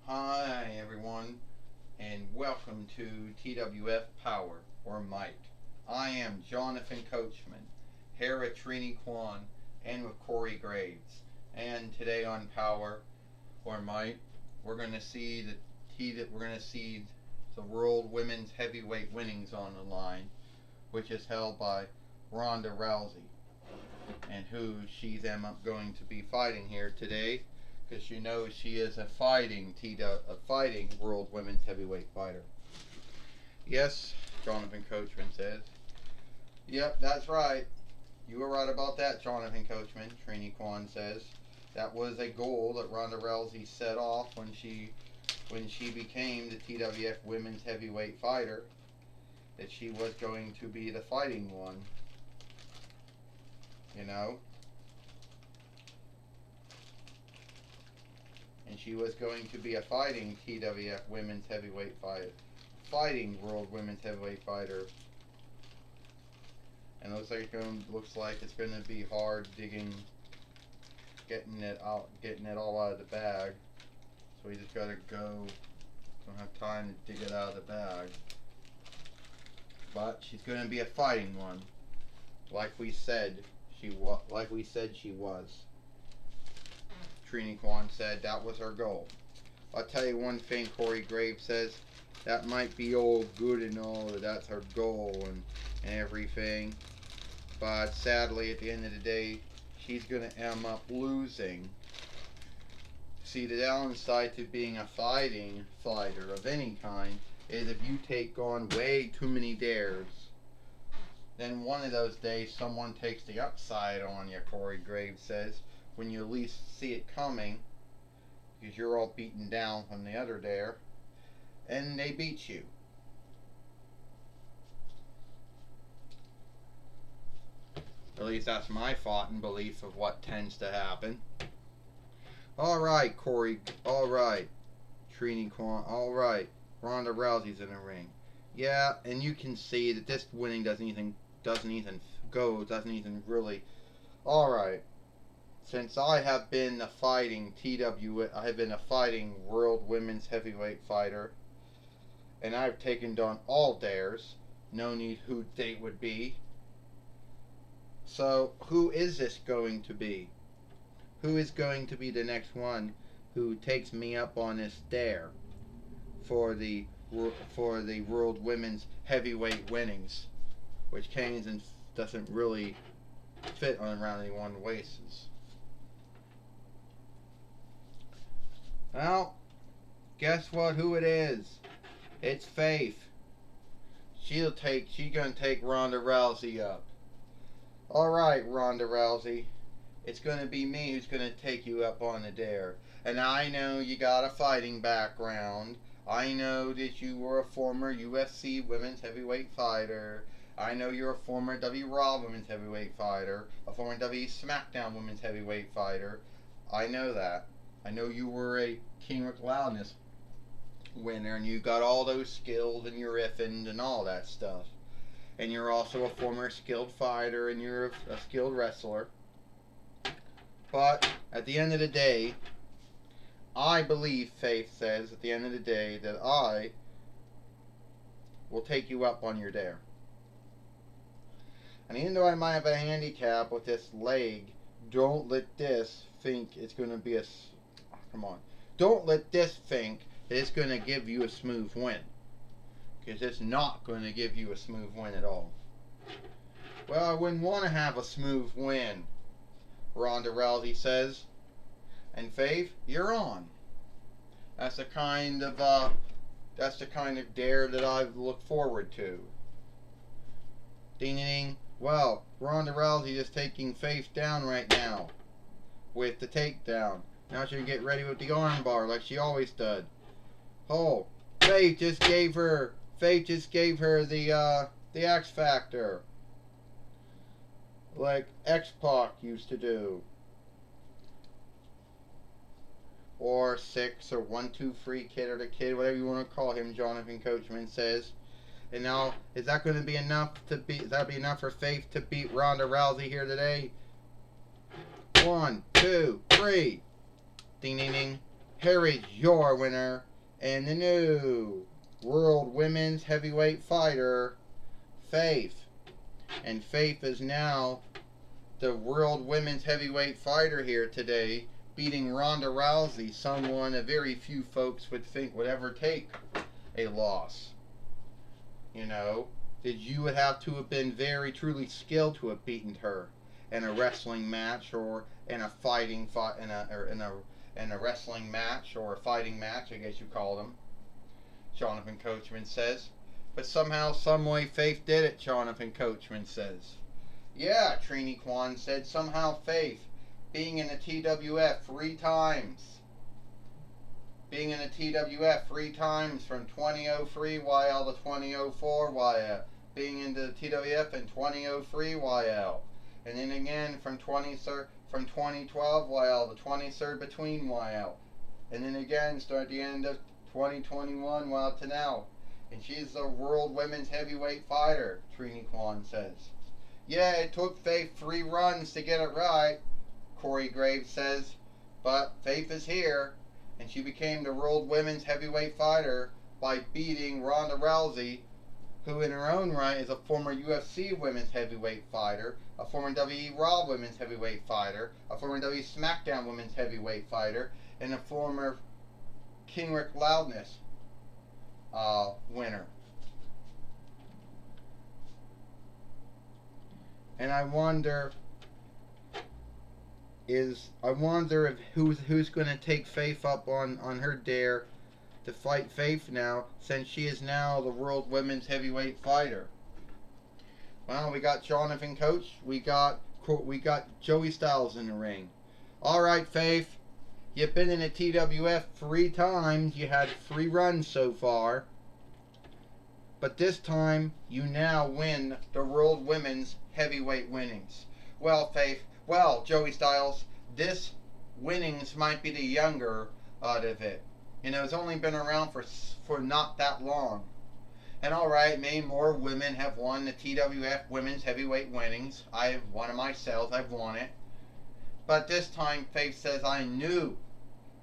Hi everyone, and welcome to TWF Power or Might. I am Jonathan Coachman, here at Trini Kwan and with Corey Graves. And today on Power or Might, we're going to see the World Women's Heavyweight winnings on the line, which is held by Ronda Rousey, and who she's going to be fighting here today, because you know she is a fighting World Women's Heavyweight fighter. Yes, Jonathan Coachman says. Yep, that's right. You were right about that, Jonathan Coachman. Trini Kwan says that was a goal that Ronda Rousey set off when she became the TWF Women's Heavyweight fighter. That she was going to be the fighting one. You know. And she was going to be a fighting TWF Women's Heavyweight fighter, fighting World Women's Heavyweight fighter. And looks like it's going to be hard getting it all out of the bag. So we just gotta go. Don't have time to dig it out of the bag. But she's going to be a fighting one, like we said she was. Trini Kwan said that was her goal. I'll tell you one thing, Corey Graves says, that might be all good and all, that's her goal and everything. But sadly, at the end of the day, she's going to end up losing. See, the downside to being a fighting fighter of any kind is if you take on way too many dares, then one of those days someone takes the upside on you, Corey Graves says, when you least see it coming, because you're all beaten down from the other dare, and they beat you. At least that's my thought and belief of what tends to happen. Alright, Corey. Alright. Trini Kwan. Alright. Ronda Rousey's in the ring. Yeah, and you can see that this winning doesn't even really. Alright. Since I have been a fighting World Women's Heavyweight fighter, and I've taken down all dares, no need who they would be. So, who is this going to be? Who is going to be the next one who takes me up on this dare for the World Women's Heavyweight winnings, which Canes and doesn't really fit on around anyone wastes. Well, guess what? Who it is? It's Faith. She's gonna take Ronda Rousey up. All right, Ronda Rousey. It's gonna be me who's gonna take you up on the dare. And I know you got a fighting background. I know that you were a former UFC Women's Heavyweight fighter. I know you're a former W Raw Women's Heavyweight fighter, a former W SmackDown Women's Heavyweight fighter. I know that. I know you were a King of Loudness winner, and you got all those skills and your effing and all that stuff. And you're also a former skilled fighter, and you're a skilled wrestler. But at the end of the day, I believe, Faith says, at the end of the day, that I will take you up on your dare. And even though I might have a handicap with this leg, don't let this think it's going to be a... Come on. Don't let this think that it's going to give you a smooth win. Because it's not going to give you a smooth win at all. Well, I wouldn't want to have a smooth win, Ronda Rousey says. And Faith, you're on. That's the kind of dare that I look forward to. Ding ding. Well, Ronda Rousey is taking Faith down right now with the takedown. Now she can get ready with the armbar like she always does. Oh, Faith just gave her the X Factor, like X-Pac used to do. Or 6 or 1, 2, 3 kid, or the kid, whatever you want to call him, Jonathan Coachman says. And now, is that going to be enough for Faith to beat Ronda Rousey here today? 1, 2, 3. Ding, ding, ding. Here is your winner and the new World Women's Heavyweight Fighter, Faith. And Faith is now the World Women's Heavyweight Fighter here today, beating Ronda Rousey, someone a very few folks would think would ever take a loss. You know, that you would have to have been very truly skilled to have beaten her in a wrestling match or in a in a wrestling match or a fighting match, I guess you call them. Jonathan Coachman says. But somehow, someway, Faith did it, Jonathan Coachman says. Yeah, Trini Kwan said, somehow Faith, being in the TWF 3 times. Being in the TWF 3 times from 2003 YL to 2004 YL. Being in the TWF in 2003 YL. And then again from 2012 YL to 23rd between YL. And then again start at the end of 2021 YL to now. And she's the World Women's Heavyweight Fighter, Trini Kwan says. Yeah, it took Faith 3 runs to get it right, Corey Graves says. But Faith is here, and she became the World Women's Heavyweight Fighter by beating Ronda Rousey, who in her own right is a former UFC Women's Heavyweight Fighter, a former WWE Raw Women's Heavyweight Fighter, a former WWE SmackDown Women's Heavyweight Fighter, and a former King Rick Loudness winner. And I wonder if who's going to take Faith up on her dare to fight Faith now, since she is now the World Women's Heavyweight Fighter. Well, we got Jonathan Coach, we got Joey Styles in the ring. All right, Faith, you've been in the TWF 3 times. You had 3 runs so far. But this time, you now win the World Women's Heavyweight winnings. Well, Faith, Joey Styles, this winnings might be the younger out of it. You know, it's only been around for not that long. And alright, maybe more women have won the TWF Women's Heavyweight winnings. I've won it myself, I've won it. But this time, Faith says, I knew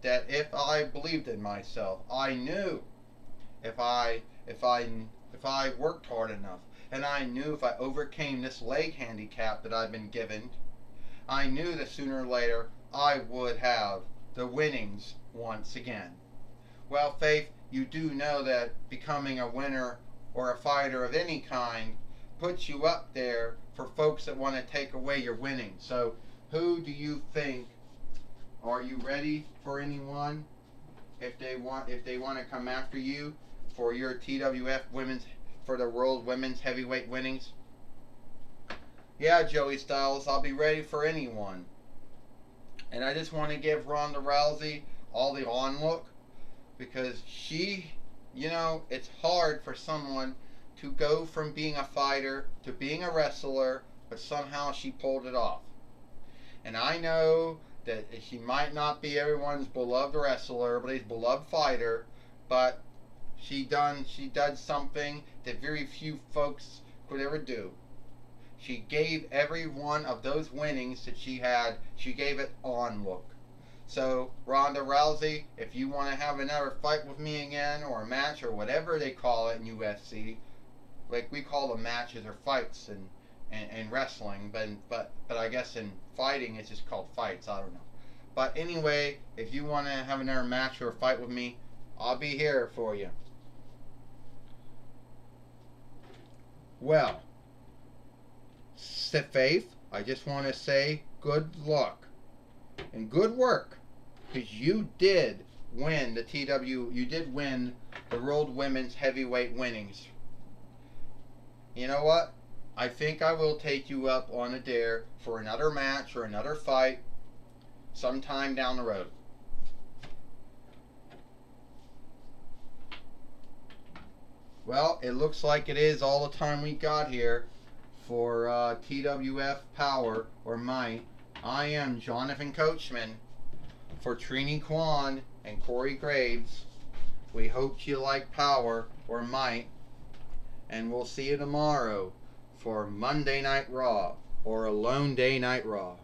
that if I believed in myself, I knew if I worked hard enough, and I knew if I overcame this leg handicap that I've been given, I knew that sooner or later I would have the winnings once again. Well, Faith, you do know that becoming a winner or a fighter of any kind puts you up there for folks that want to take away your winnings. So who do you think, are you ready for anyone if they want to come after you for your TWF for the World Women's Heavyweight winnings? Yeah, Joey Styles, I'll be ready for anyone. And I just want to give Ronda Rousey all the onlook, because she, you know, it's hard for someone to go from being a fighter to being a wrestler, but somehow she pulled it off. And I know that she might not be everyone's beloved wrestler, but a beloved fighter, but she did something that very few folks could ever do. She gave every one of those winnings that she had, she gave it onlook. So, Ronda Rousey, if you want to have another fight with me again, or a match, or whatever they call it in UFC, like we call them matches or fights in wrestling, but I guess in fighting it's just called fights, I don't know. But anyway, if you want to have another match or a fight with me, I'll be here for you. Well, Faith, I just want to say good luck and good work, because you did win you did win the World Women's Heavyweight winnings. You know what? I think I will take you up on a dare for another match or another fight sometime down the road. Well, it looks like it is all the time we got here for TWF Power or Might. I am Jonathan Coachman for Trini Kwan and Corey Graves. We hope you like Power or Might, and we'll see you tomorrow for Monday Night Raw or a Lone Day Night Raw.